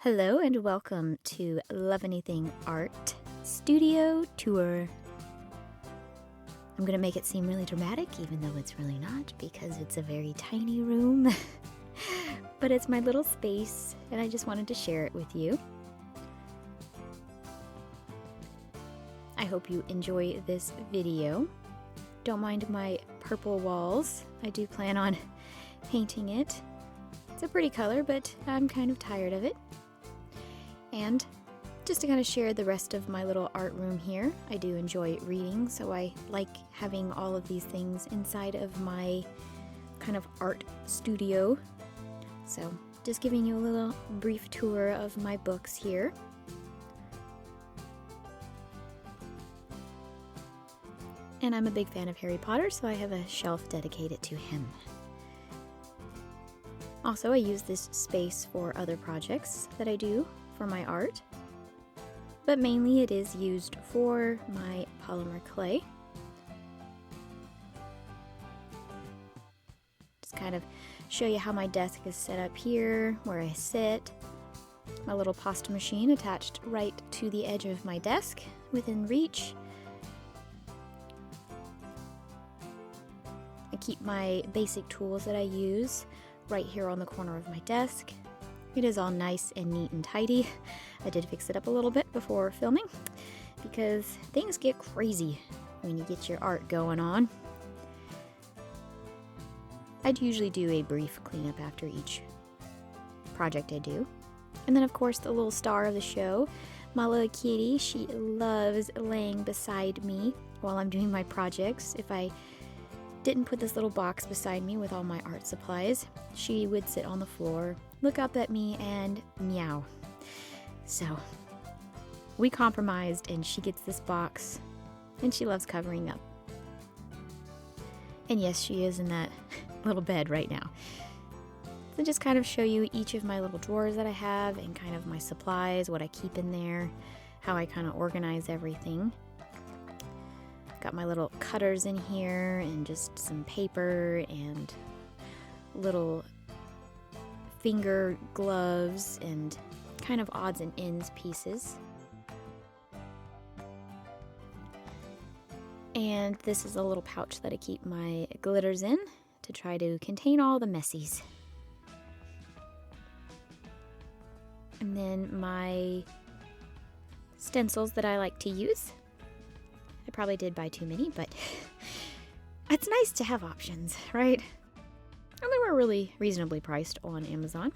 Hello and welcome to Love Anything Art Studio Tour. I'm going to make it seem really dramatic, even though it's really not, because it's a very tiny room. But it's my little space, and I just wanted to share it with you. I hope you enjoy this video. Don't mind my purple walls. I do plan on painting it. It's a pretty color, but I'm kind of tired of it. And just to kind of share the rest of my little art room here, I do enjoy reading, so I like having all of these things inside of my kind of art studio. So just giving you a little brief tour of my books here. And I'm a big fan of Harry Potter, so I have a shelf dedicated to him. Also, I use this space for other projects that I do for my art, but mainly it is used for my polymer clay. Just kind of show you how my desk is set up here, where I sit. My little pasta machine attached right to the edge of my desk, within reach. I keep my basic tools that I use right here on the corner of my desk. It is all nice and neat and tidy. I did fix it up a little bit before filming because things get crazy when you get your art going on. I'd usually do a brief cleanup after each project I do. And then of course the little star of the show, my little kitty, she loves laying beside me while I'm doing my projects. If I didn't put this little box beside me with all my art supplies, she would sit on the floor, look up at me, and meow. So we compromised, and she gets this box, and she loves covering up. And yes, she is in that little bed right now. So just kind of show you each of my little drawers that I have, and kind of my supplies, what I keep in there, how I kind of organize everything. Got my little cutters in here and just some paper and little finger gloves and kind of odds and ends pieces. And this is a little pouch that I keep my glitters in to try to contain all the messies. And then my stencils that I like to use. I probably did buy too many, but it's nice to have options, right? And they were really reasonably priced on Amazon.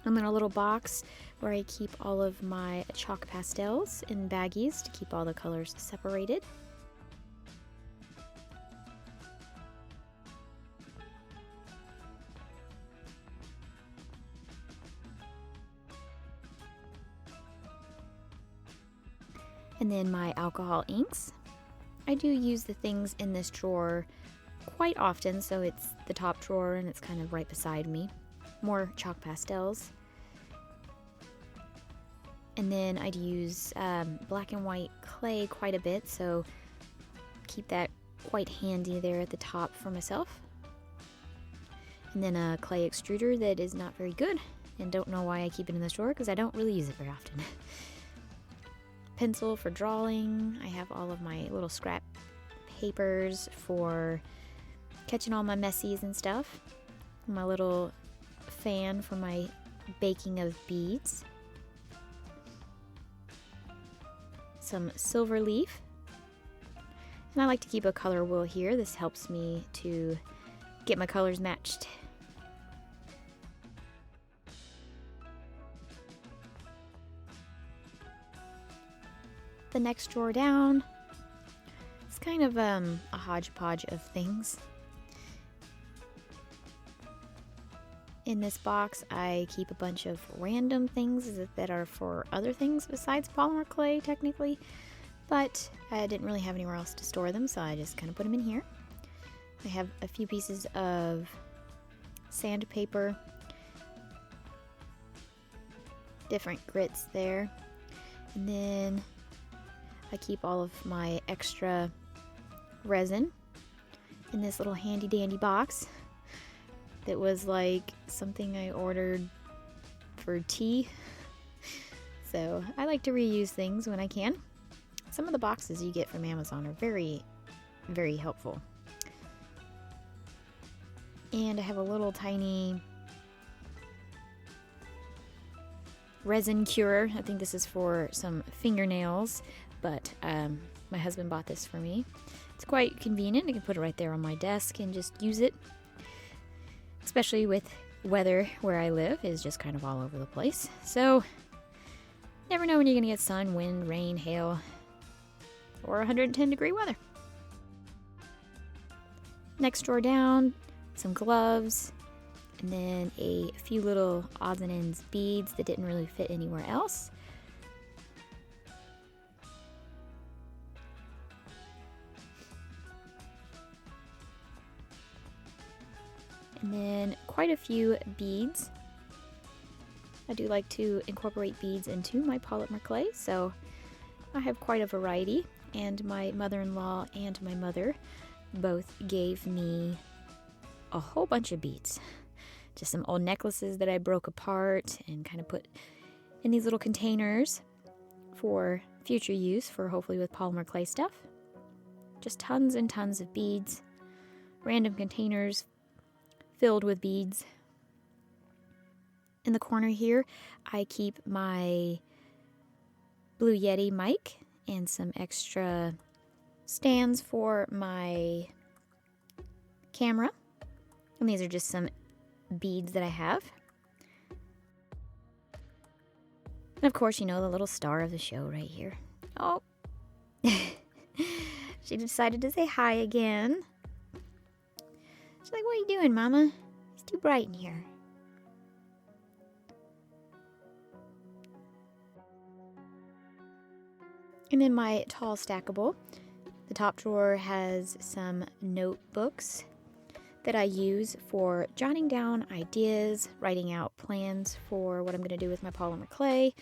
I'm in a little box where I keep all of my chalk pastels in baggies to keep all the colors separated. And then my alcohol inks. I do use the things in this drawer quite often, so it's the top drawer and it's kind of right beside me. More chalk pastels. And then I'd use black and white clay quite a bit, so keep that quite handy there at the top for myself. And then a clay extruder that is not very good, and don't know why I keep it in this drawer because I don't really use it very often. Pencil for drawing. I have all of my little scrap papers for catching all my messies and stuff. My little fan for my baking of beads. Some silver leaf. And I like to keep a color wheel here. This helps me to get my colors matched. The next drawer down, it's kind of a hodgepodge of things. In this box, I keep a bunch of random things that are for other things besides polymer clay, technically, but I didn't really have anywhere else to store them, so I just kind of put them in here. I have a few pieces of sandpaper, different grits there, and then I keep all of my extra resin in this little handy dandy box that was like something I ordered for tea. So I like to reuse things when I can. Some of the boxes you get from Amazon are very, very helpful. And I have a little tiny resin cure. I think this is for some fingernails, but my husband bought this for me. It's quite convenient. I can put it right there on my desk and just use it, especially with weather where I live is just kind of all over the place. So never know when you're gonna get sun, wind, rain, hail, or 110-degree weather. Next drawer down, some gloves, and then a few little odds and ends beads that didn't really fit anywhere else. And then quite a few beads. I do like to incorporate beads into my polymer clay, so I have quite a variety. And my mother-in-law and my mother both gave me a whole bunch of beads. Just some old necklaces that I broke apart and kind of put in these little containers for future use, for hopefully with polymer clay stuff. Just tons and tons of beads, random containers filled with beads. In the corner here, I keep my blue Yeti mic and some extra stands for my camera. And these are just some beads that I have. And of course, you know, the little star of the show right here. Oh, she decided to say hi again. She's like, "What are you doing, Mama? It's too bright in here." And in my tall stackable, the top drawer has some notebooks that I use for jotting down ideas, writing out plans for what I'm going to do with my polymer clay.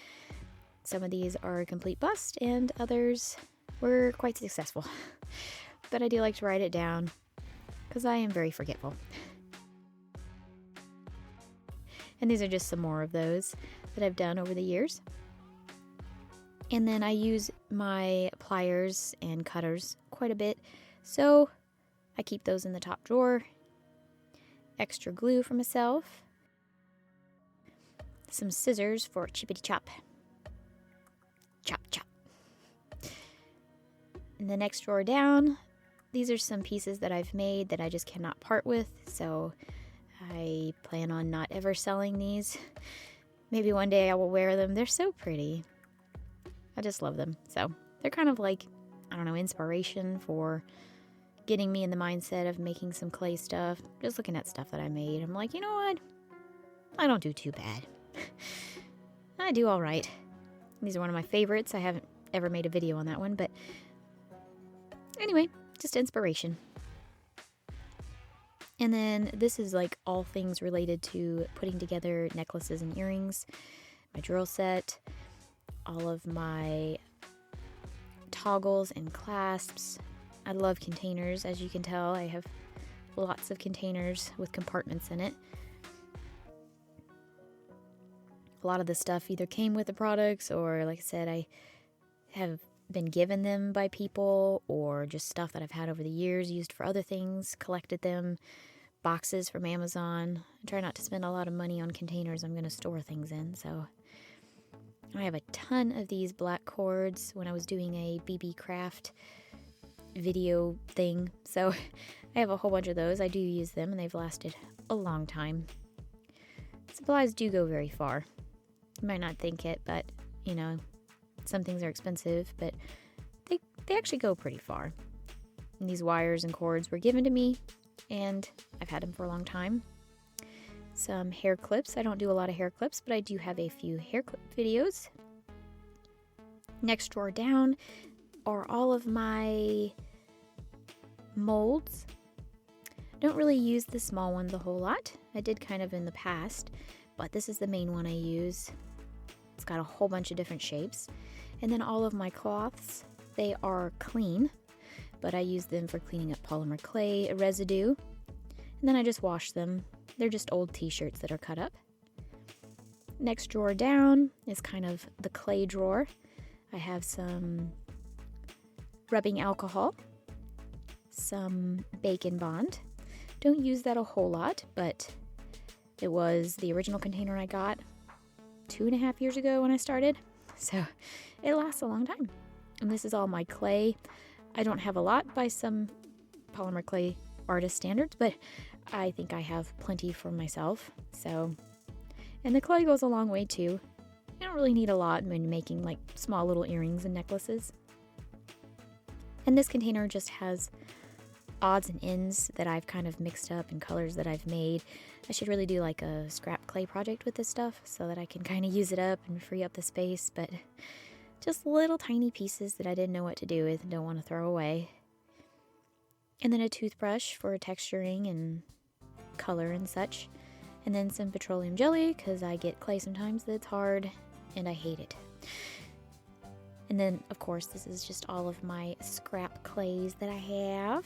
Some of these are a complete bust and others were quite successful. But I do like to write it down because I am very forgetful. And these are just some more of those that I've done over the years. And then I use my pliers and cutters quite a bit, so I keep those in the top drawer. Extra glue for myself. Some scissors for chippity chop. Chop, chop. In the next drawer down, these are some pieces that I've made that I just cannot part with, so I plan on not ever selling these. Maybe one day I will wear them. They're so pretty. I just love them. So they're kind of like, I don't know, inspiration for getting me in the mindset of making some clay stuff. Just looking at stuff that I made, I'm like, you know what? I don't do too bad. I do all right. These are one of my favorites. I haven't ever made a video on that one, but anyway, just inspiration. And then this is like all things related to putting together necklaces and earrings, my drill set, all of my toggles and clasps. I love containers, as you can tell. I have lots of containers with compartments in it. A lot of the stuff either came with the products or, like I said, I have been given them by people, or just stuff that I've had over the years, used for other things, collected them, boxes from Amazon. I try not to spend a lot of money on containers I'm going to store things in, so I have a ton of these black cords when I was doing a BB craft video thing, so I have a whole bunch of those. I do use them, and they've lasted a long time. Supplies do go very far. You might not think it, but, you know, some things are expensive, but they actually go pretty far. And these wires and cords were given to me, and I've had them for a long time. Some hair clips. I don't do a lot of hair clips, but I do have a few hair clip videos. Next drawer down are all of my molds. Don't really use the small ones a whole lot. I did kind of in the past, but this is the main one I use. It's got a whole bunch of different shapes. And then all of my cloths, they are clean, but I use them for cleaning up polymer clay residue. And then I just wash them. They're just old t-shirts that are cut up. next drawer down is kind of the clay drawer. I have some rubbing alcohol, some Bacon Bond. Don't use that a whole lot, but it was the original container I got 2.5 years ago when I started, so it lasts a long time. And this is all my clay. I don't have a lot by some polymer clay artist standards, but I think I have plenty for myself. So, and the clay goes a long way too. You don't really need a lot when making like small little earrings and necklaces. And this container just has odds and ends that I've kind of mixed up and colors that I've made. I should really do like a scrap clay project with this stuff so that I can kind of use it up and free up the space, but just little tiny pieces that I didn't know what to do with and don't want to throw away. And then a toothbrush for texturing and color and such. And then some petroleum jelly because I get clay sometimes that's hard and I hate it. And then, of course, this is just all of my scrap clays that I have.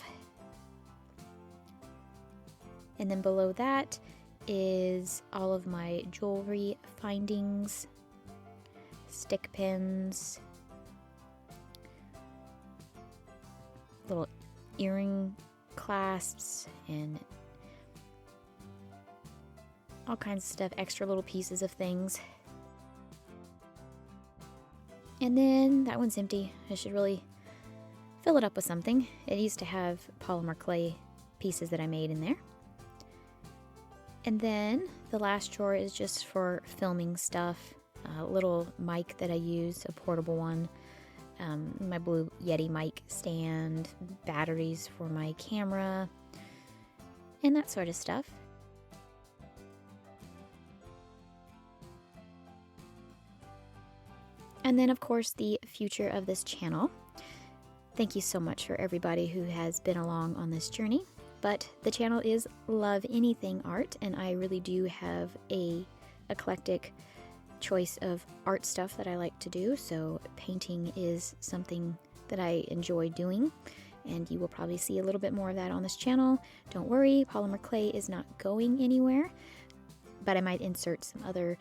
And then below that is all of my jewelry findings, stick pins, little earring clasps, and all kinds of stuff, extra little pieces of things. And then that one's empty. I should really fill it up with something. It used to have polymer clay pieces that I made in there. And then the last drawer is just for filming stuff. A little mic that I use, a portable one. My blue Yeti mic stand, batteries for my camera, and that sort of stuff. And then, of course, the future of this channel. Thank you so much for everybody who has been along on this journey. But the channel is Love Anything Art, and I really do have a eclectic choice of art stuff that I like to do. So painting is something that I enjoy doing, and you will probably see a little bit more of that on this channel. Don't worry, polymer clay is not going anywhere, but I might insert some other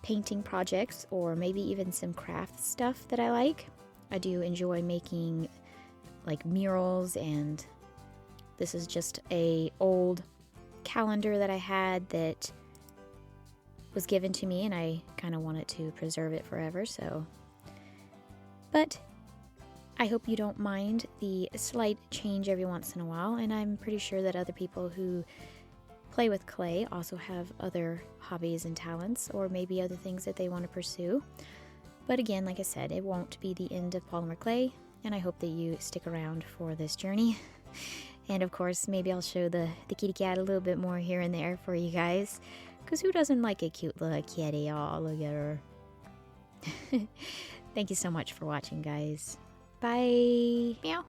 painting projects or maybe even some craft stuff that I like. I do enjoy making like murals, and this is just a old calendar that I had that was given to me, and I kind of wanted to preserve it forever. So, but I hope you don't mind the slight change every once in a while, and I'm pretty sure that other people who play with clay also have other hobbies and talents, or maybe other things that they want to pursue. But again, like I said, it won't be the end of polymer clay, and I hope that you stick around for this journey. And of course, maybe I'll show the kitty cat a little bit more here and there for you guys, because who doesn't like a cute little kitty? Oh, look at her. Thank you so much for watching, guys. Bye. Meow.